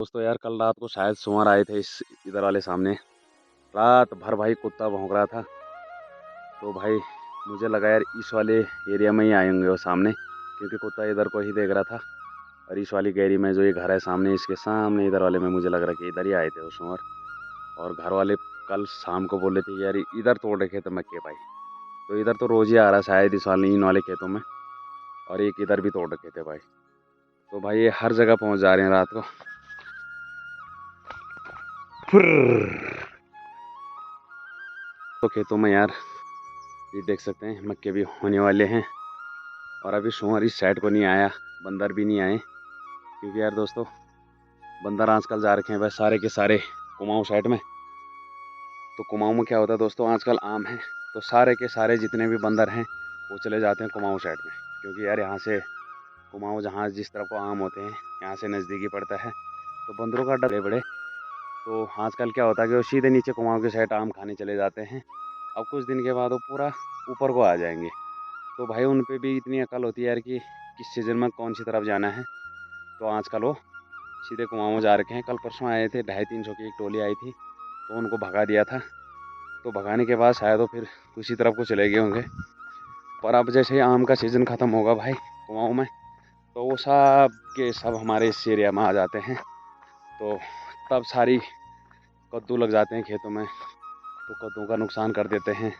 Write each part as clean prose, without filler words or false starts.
दोस्तों यार कल रात को शायद सुअर आए थे इस इधर वाले सामने। रात भर भाई कुत्ता भौंक रहा था, तो भाई मुझे लगा यार इस वाले एरिया में ही आएंगे वो सामने, क्योंकि कुत्ता इधर को ही देख रहा था। और इस वाली गैरी में जो ये घर है सामने, इसके सामने इधर वाले में मुझे लग रहा कि इधर ही आए थे वो सुअर। और घर वाले कल शाम को बोले थे यार इधर तोड़ रखे थे मक्के भाई, तो इधर तो रोज़ ही आ रहा शायद इस वाले इन वाले खेतों में, और एक इधर भी तोड़ रखे थे भाई। तो भाई ये हर जगह पहुँच जा रहे हैं रात को। तो खेतों में यार ये देख सकते हैं मक्के भी होने वाले हैं, और अभी सुअर इस साइड को नहीं आया, बंदर भी नहीं आए, क्योंकि यार दोस्तों बंदर आजकल जा रखे हैं बस सारे के सारे कुमाऊं साइड में। तो कुमाऊं में क्या होता है दोस्तों, आजकल आम है, तो सारे के सारे जितने भी बंदर हैं वो चले जाते हैं कुमाऊं साइड में, क्योंकि यार यहाँ से कुमाऊं जहाँ जिस तरफ को आम होते हैं यहाँ से नज़दीकी पड़ता है, तो बंदरों का डर बड़े। तो आजकल क्या होता है कि वो सीधे नीचे कुमाऊं के साइड आम खाने चले जाते हैं। अब कुछ दिन के बाद वो पूरा ऊपर को आ जाएंगे, तो भाई उन पे भी इतनी अकल होती है यार कि किस सीज़न में कौन सी तरफ जाना है। तो आजकल वो सीधे कुमाऊं जा रखे हैं। कल परसों आए थे 250-300 की एक टोली आई थी, तो उनको भगा दिया था। तो भगाने के बाद शायद वो फिर उसी तरफ को चले गए होंगे। पर अब जैसे ही आम का सीज़न ख़त्म होगा भाई कुमाऊं में, तो वो सब के सब हमारे इस एरिया में आ जाते हैं। तो तब सारी कद्दू लग जाते हैं खेतों में, तो कद्दू का नुकसान कर देते हैं।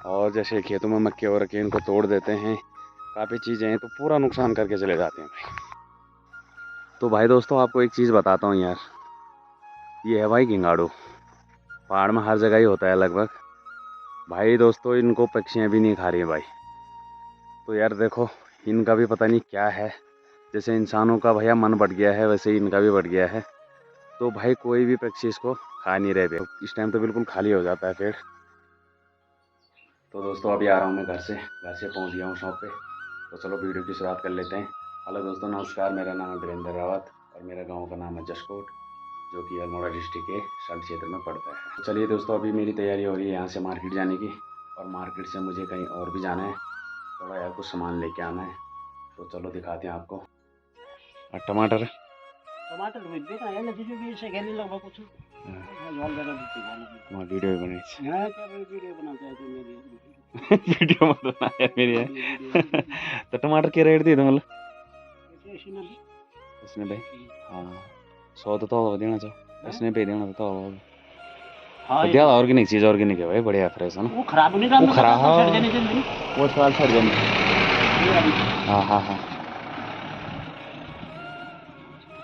और जैसे खेतों में मक्के हो रखे हैं इनको तोड़ देते हैं, काफ़ी चीज़ें हैं, तो पूरा नुकसान करके चले जाते हैं भाई। तो भाई दोस्तों आपको एक चीज़ बताता हूँ यार, ये है भाई गिंगाड़ू। पहाड़ में हर जगह ही होता है लगभग भाई। दोस्तों इनको पक्षियाँ भी नहीं खा रही हैं भाई। तो यार देखो इनका भी पता नहीं क्या है, जैसे इंसानों का भैया मन बढ़ गया है वैसे ही इनका भी बढ़ गया है। तो भाई कोई भी पक्षी इसको खा नहीं रहे। इस टाइम तो बिल्कुल खाली हो जाता है पेड़। तो दोस्तों अभी आ रहा हूँ मैं घर से पहुँच गया हूँ शॉप पे। तो चलो वीडियो की शुरुआत कर लेते हैं। हेलो दोस्तों नमस्कार, मेरा नाम है वीरेंद्र रावत और मेरा गांव का नाम है जशकोट, जो कि अल्मोड़ा डिस्ट्रिक्ट के शल्ट क्षेत्र में पड़ता है। तो चलिए दोस्तों अभी मेरी तैयारी हो रही है यहाँ से मार्केट जाने की, और मार्केट से मुझे कहीं और भी जाना है, थोड़ा यार कुछ सामान लेके आना है। तो चलो दिखाते हैं आपको। टमाटर टमाटर बेचता है ना जो भी से घेरने लगा कुछ वाल जरा दीजिए वहाँ वीडियो भी बनाई थी। हां क्या वीडियो बनाते हैं तो मेरी वीडियो मत बना यार मेरी। तो टमाटर के रेट दे दो मतलब इसने भाई। हाँ 100 तो देना चाहो, इसने पे देना तो हाँ बढ़िया ऑर्गेनिक चीज़, ऑर्गेनिक है भाई, बढ़िया फ्रेश है ना। वो खराब नहीं करना, वो खराब सड़ जाने जल्दी वो साल सड़ जाने। हाँ हाँ हाँ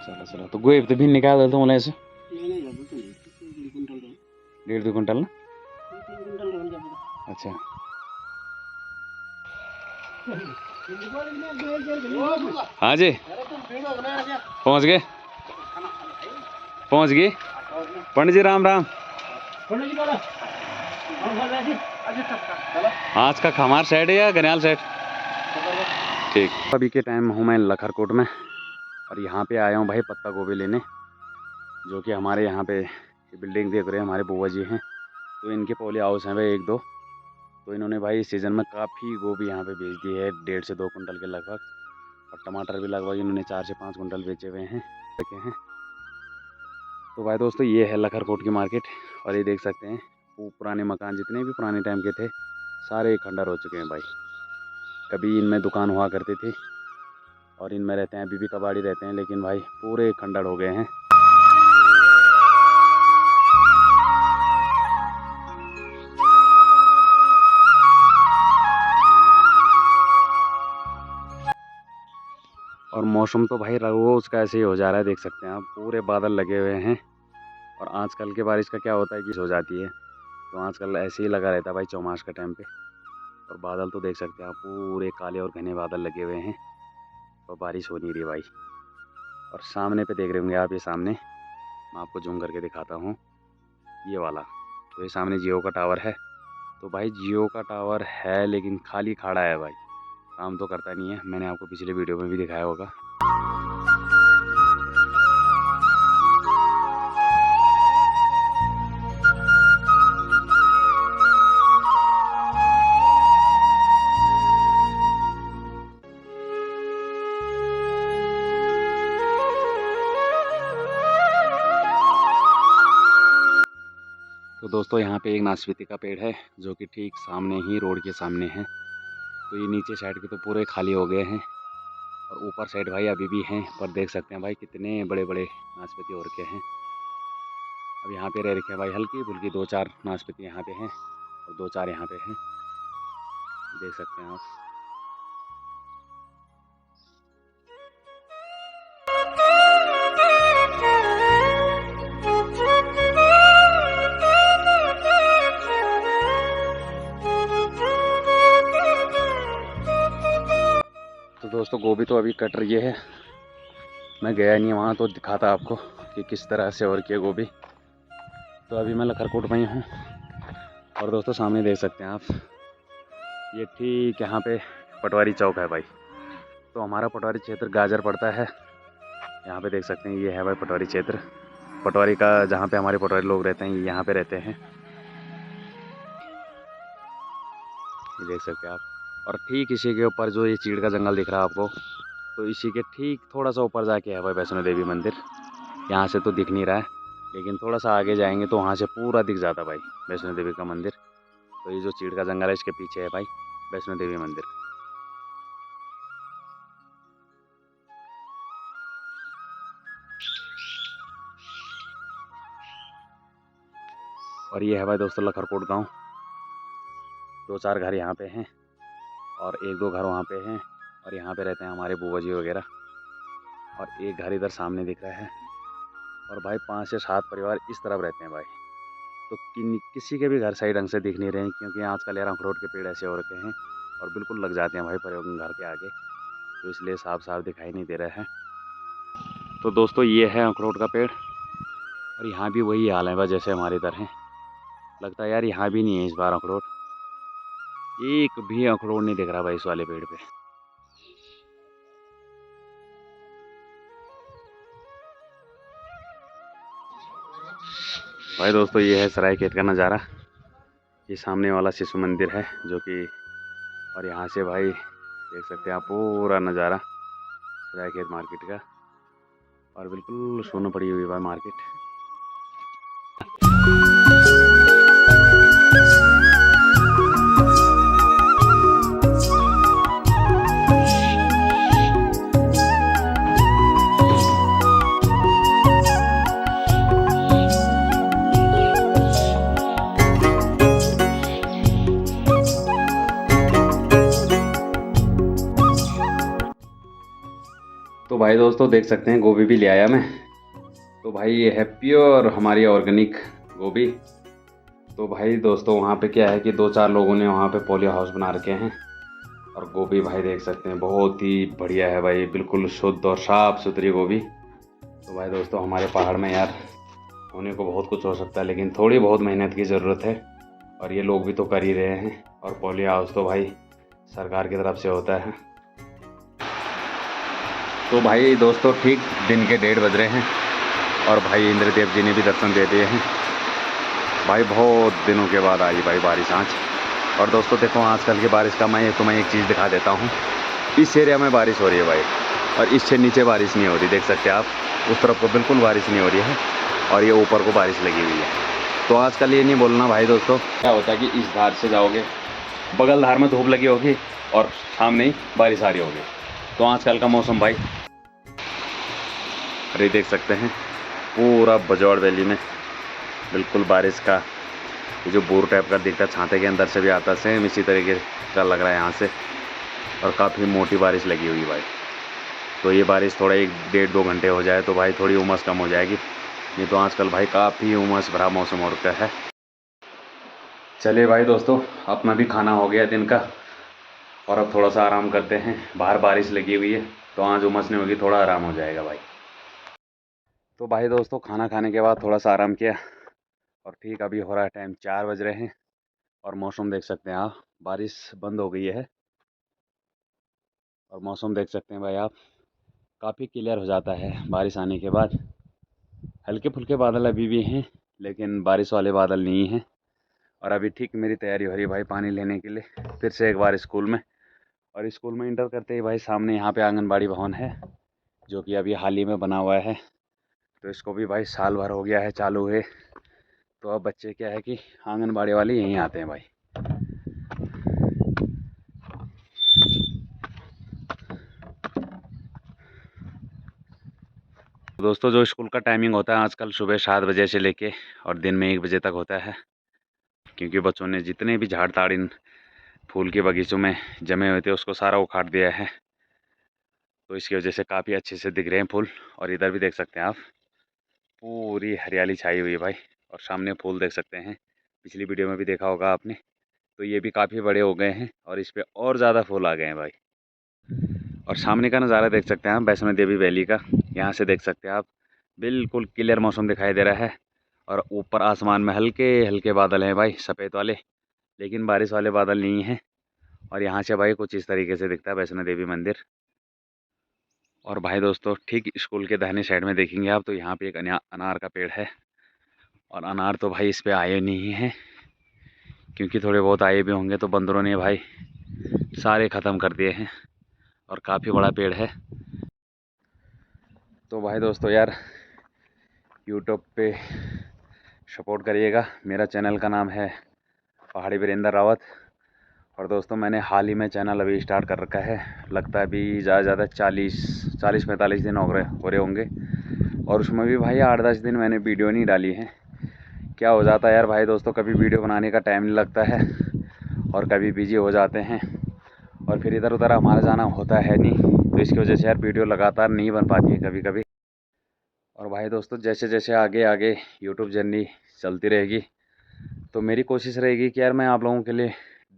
चलो चलो। तो गोभी तो भी निकाल देता हूँ ऐसे 1.5-2 कुंटल ना। अच्छा हाँ जी पहुँच गए पंडित जी राम राम। आज का खमार साइड है या गनियाल साइड? ठीक। अभी के टाइम हूँ मैं लखरकोट में, और यहाँ पे आया हूँ भाई पत्ता गोभी लेने, जो कि हमारे यहाँ पे बिल्डिंग देख रहे हैं हमारे बुआ जी हैं, तो इनके पॉली हाउस हैं भाई 1-2। तो इन्होंने भाई इस सीज़न में काफ़ी गोभी यहाँ पे बेच दी है, 1.5 से 2 कुंटल के लगभग। और टमाटर भी लगभग इन्होंने 4 से 5 कुंटल बेचे हुए हैं रखे हैं। तो भाई दोस्तों ये है लखरकोट की मार्केट, और ये देख सकते हैं वो पुराने मकान जितने भी पुराने टाइम के थे सारे खंडर हो चुके हैं भाई। कभी इनमें दुकान हुआ करती थी और इनमें रहते हैं, अभी भी कबाड़ी रहते हैं, लेकिन भाई पूरे खंडर हो गए हैं। और मौसम तो भाई रोज़ का ऐसे ही हो जा रहा है, देख सकते हैं आप पूरे बादल लगे हुए हैं। और आजकल के बारिश का क्या होता है कि हो जाती है, तो आजकल ऐसे ही लगा रहता है भाई चौमास का टाइम पे। और बादल तो देख सकते हैं आप पूरे काले और घने बादल लगे हुए हैं, और बारिश हो नहीं रही भाई। और सामने पे देख रहे होंगे आप, ये सामने मैं आपको जूम करके दिखाता हूँ ये वाला, तो ये सामने जियो का टावर है। तो भाई जियो का टावर है लेकिन खाली खड़ा है भाई, काम तो करता नहीं है। मैंने आपको पिछले वीडियो में भी दिखाया होगा। तो दोस्तों यहाँ पे एक नाशपाती का पेड़ है जो कि ठीक सामने ही रोड के सामने है। तो ये नीचे साइड के तो पूरे खाली हो गए हैं और ऊपर साइड भाई अभी भी हैं, पर देख सकते हैं भाई कितने बड़े बड़े नाशपाती हो रखे हैं। अब यहाँ पे रह रखे हैं भाई हल्की फुल्की 2-4 नाशपाती यहाँ पे हैं और 2-4 यहाँ पे हैं, देख सकते हैं आप। तो दोस्तों गोभी तो अभी कट रही है, मैं गया नहीं वहाँ तो दिखाता आपको कि किस तरह से और किया गोभी। तो अभी मैं लखरकोट में ही हूँ और दोस्तों सामने देख सकते हैं आप, ये ठीक यहाँ पे पटवारी चौक है भाई। तो हमारा पटवारी क्षेत्र गाजर पड़ता है, यहाँ पे देख सकते हैं ये है भाई पटवारी क्षेत्र। पटवारी का जहाँ पे हमारे पटवारी लोग रहते हैं यहाँ पे रहते हैं, ये देख सकते हैं आप। और ठीक इसी के ऊपर जो ये चीड़ का जंगल दिख रहा है आपको, तो इसी के ठीक थोड़ा सा ऊपर जाके है भाई वैष्णो देवी मंदिर। यहाँ से तो दिख नहीं रहा है, लेकिन थोड़ा सा आगे जाएंगे तो वहाँ से पूरा दिख जाता भाई वैष्णो देवी का मंदिर। तो ये जो चीड़ का जंगल है इसके पीछे है भाई वैष्णो देवी मंदिर। और ये है भाई दोस्तों लखरकोट गांव। 2-4 घर यहाँ पे हैं और 1-2 घर वहाँ पे हैं और यहाँ पे रहते हैं हमारे बुआ जी वगैरह। और एक घर इधर सामने दिख रहा है और भाई 5 से 7 परिवार इस तरफ रहते हैं भाई। तो किसी के भी घर सही ढंग से दिख नहीं रहे हैं, क्योंकि आजकल यार अखरोट के पेड़ ऐसे हो रखे हैं और बिल्कुल लग जाते हैं भाई परिवार घर के आगे, तो इसलिए साफ साफ दिखाई नहीं दे रहा है। तो दोस्तों ये है अखरोट का पेड़ और यहाँ भी वही हाल है भाई जैसे हमारे इधर हैं। लगता है यार यहाँ भी नहीं है इस बार अखरोट, एक भी अखरोट नहीं दिख रहा भाई इस वाले पेड़ पे। भाई दोस्तों ये है सराय खेत का नज़ारा, ये सामने वाला शिशु मंदिर है जो कि, और यहाँ से भाई देख सकते हैं आप पूरा नज़ारा सराय खेत मार्केट का, और बिल्कुल सुन्न पड़ी हुई भाई मार्केट। तो भाई दोस्तों देख सकते हैं गोभी भी ले आया मैं। तो भाई ये है प्योर हमारी ऑर्गेनिक गोभी। तो भाई दोस्तों वहाँ पे क्या है कि 2-4 लोगों ने वहाँ पे पोलियो हाउस बना रखे हैं और गोभी भाई देख सकते हैं बहुत ही बढ़िया है भाई, बिल्कुल शुद्ध और साफ़ सुथरी गोभी। तो भाई दोस्तों हमारे पहाड़ में यार होने को बहुत कुछ हो सकता है, लेकिन थोड़ी बहुत मेहनत की ज़रूरत है और ये लोग भी तो कर ही रहे हैं। और पोलियो हाउस तो भाई सरकार की तरफ से होता है। तो भाई दोस्तों ठीक दिन के 1:30 बज रहे हैं और भाई इंद्रदेव जी ने भी दर्शन दे दिए हैं भाई, बहुत दिनों के बाद आई भाई बारिश आज। और दोस्तों देखो आजकल की बारिश का मैं तुम्हें एक चीज़ दिखा देता हूँ। इस एरिया में बारिश हो रही है भाई और इससे नीचे बारिश नहीं हो रही, देख सकते हैं आप। उस तरफ को बिल्कुल बारिश नहीं हो रही है और ये ऊपर को बारिश लगी हुई है। तो आजकल ये नहीं बोलना भाई दोस्तों क्या होता है कि इस धार से जाओगे, बगल धार में धूप लगी होगी और सामने ही बारिश आ रही होगी। तो आजकल का मौसम भाई अरे देख सकते हैं पूरा बजौड़ वैली में बिल्कुल बारिश का ये जो बोर टाइप का दिखता है, छाते के अंदर से भी आता है, सेम इसी तरीके का लग रहा है यहाँ से। और काफ़ी मोटी बारिश लगी हुई भाई। तो ये बारिश थोड़ा 1-1.5-2 घंटे हो जाए तो भाई थोड़ी उमस कम हो जाएगी, नहीं तो आजकल भाई काफ़ी उमस भरा मौसम हो रखा है। चलिए भाई दोस्तों अपना भी खाना हो गया दिन का और अब थोड़ा सा आराम करते हैं। बाहर बारिश लगी हुई है तो आज उमस नहीं होगी, थोड़ा आराम हो जाएगा भाई। तो भाई दोस्तों खाना खाने के बाद थोड़ा सा आराम किया और ठीक अभी हो रहा है टाइम 4 बज रहे हैं और मौसम देख सकते हैं आप, बारिश बंद हो गई है और मौसम देख सकते हैं भाई आप, काफ़ी क्लियर हो जाता है बारिश आने के बाद। हल्के फुल्के बादल अभी भी हैं लेकिन बारिश वाले बादल नहीं हैं। और अभी ठीक मेरी तैयारी हो रही है भाई पानी लेने के लिए फिर से एक बार स्कूल में। और स्कूल में इंटर करते ही भाई सामने यहाँ पे आंगनबाड़ी भवन है जो कि अभी हाल ही में बना हुआ है। तो इसको भी भाई साल भर हो गया है चालू है। तो अब बच्चे क्या है कि आंगनबाड़ी वाले यहीं आते हैं भाई। दोस्तों जो स्कूल का टाइमिंग होता है आजकल सुबह 7 बजे से लेके और दिन में 1 बजे तक होता है, क्योंकि बच्चों ने जितने भी झाड़ ताड़ इन फूल के बगीचों में जमे हुए थे उसको सारा उखाड़ दिया है। तो इसकी वजह से काफ़ी अच्छे से दिख रहे हैं फूल। और इधर भी देख सकते हैं आप, पूरी हरियाली छाई हुई है भाई। और सामने फूल देख सकते हैं, पिछली वीडियो में भी देखा होगा आपने। तो ये भी काफ़ी बड़े हो गए हैं और इस पर और ज़्यादा फूल आ गए हैं भाई। और सामने का नज़ारा देख सकते हैं आप वैष्णो देवी वैली का। यहाँ से देख सकते हैं आप, बिल्कुल क्लियर मौसम दिखाई दे रहा है। और ऊपर आसमान में हल्के हल्के बादल हैं भाई, सफ़ेद वाले, लेकिन बारिश वाले बादल नहीं हैं। और यहाँ से भाई कुछ इस तरीके से दिखता है वैष्णो देवी मंदिर। और भाई दोस्तों ठीक स्कूल के दाहिने साइड में देखेंगे आप तो यहाँ पे एक अनार का पेड़ है। और अनार तो भाई इस पे आए नहीं हैं, क्योंकि थोड़े बहुत आए भी होंगे तो बंदरों ने भाई सारे ख़त्म कर दिए हैं। और काफ़ी बड़ा पेड़ है। तो भाई दोस्तों यार यूट्यूब पे सपोर्ट करिएगा। मेरा चैनल का नाम है पहाड़ी वीरेंद्र रावत। और दोस्तों मैंने हाल ही में चैनल अभी स्टार्ट कर रखा है, लगता है अभी ज़्यादा 40-45 दिन हो रहे होंगे। और उसमें भी भाई 8-10 दिन मैंने वीडियो नहीं डाली है। क्या हो जाता है यार भाई दोस्तों, कभी वीडियो बनाने का टाइम नहीं लगता है और कभी बिजी हो जाते हैं और फिर इधर उधर हमारा जाना होता है नहीं। तो इसकी वजह से यार वीडियो लगातार नहीं बन पाती है कभी कभी। और भाई दोस्तों जैसे जैसे आगे आगे यूट्यूब जर्नी चलती रहेगी तो मेरी कोशिश रहेगी कि यार मैं आप लोगों के लिए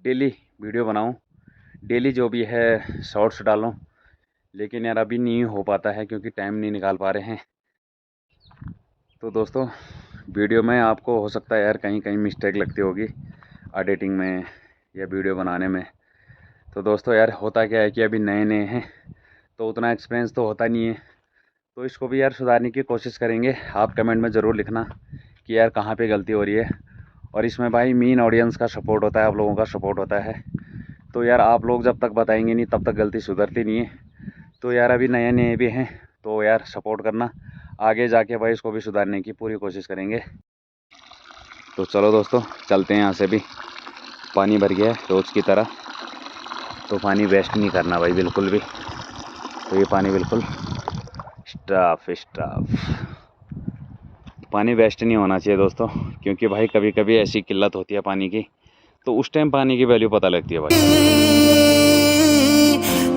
डेली वीडियो बनाऊं, डेली जो भी है शॉर्ट्स डालूं। लेकिन यार अभी नहीं हो पाता है क्योंकि टाइम नहीं निकाल पा रहे हैं। तो दोस्तों वीडियो में आपको हो सकता है यार कहीं कहीं मिस्टेक लगती होगी एडिटिंग में या वीडियो बनाने में। तो दोस्तों यार होता क्या है कि अभी नए नए हैं तो उतना एक्सपीरियंस तो होता नहीं है। तो इसको भी यार सुधारने की कोशिश करेंगे। आप कमेंट में ज़रूर लिखना कि यार कहाँ पे गलती हो रही है। और इसमें भाई मेन ऑडियंस का सपोर्ट होता है, आप लोगों का सपोर्ट होता है। तो यार आप लोग जब तक बताएंगे नहीं तब तक गलती सुधरती नहीं है। तो यार अभी नए नए भी हैं तो यार सपोर्ट करना, आगे जाके भाई इसको भी सुधारने की पूरी कोशिश करेंगे। तो चलो दोस्तों चलते हैं यहाँ से भी। पानी भर गया है रोज़ की तरह, तो पानी वेस्ट नहीं करना भाई बिल्कुल भी। तो ये पानी बिल्कुल स्टाफ पानी वेस्ट नहीं होना चाहिए दोस्तों, क्योंकि भाई कभी कभी ऐसी किल्लत होती है पानी की तो उस टाइम पानी की वैल्यू पता लगती है भाई।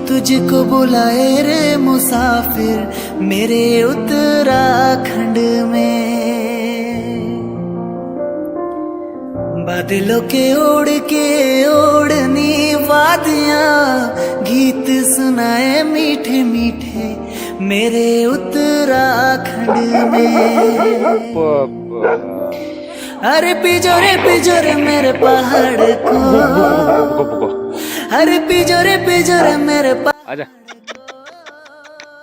तुझको बुलाए रे मुसाफिर मेरे उत्तराखंड में, बादलों के ओढ़ के ओढ़नी वादियां गीत सुनाए मीठे मीठे मेरे उत्तराखंड में। अरे पिजोरे मेरे पहाड़ को, अरे पिजोरे मेरे आजा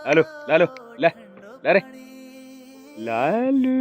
लालू लालू ला ला रे लालू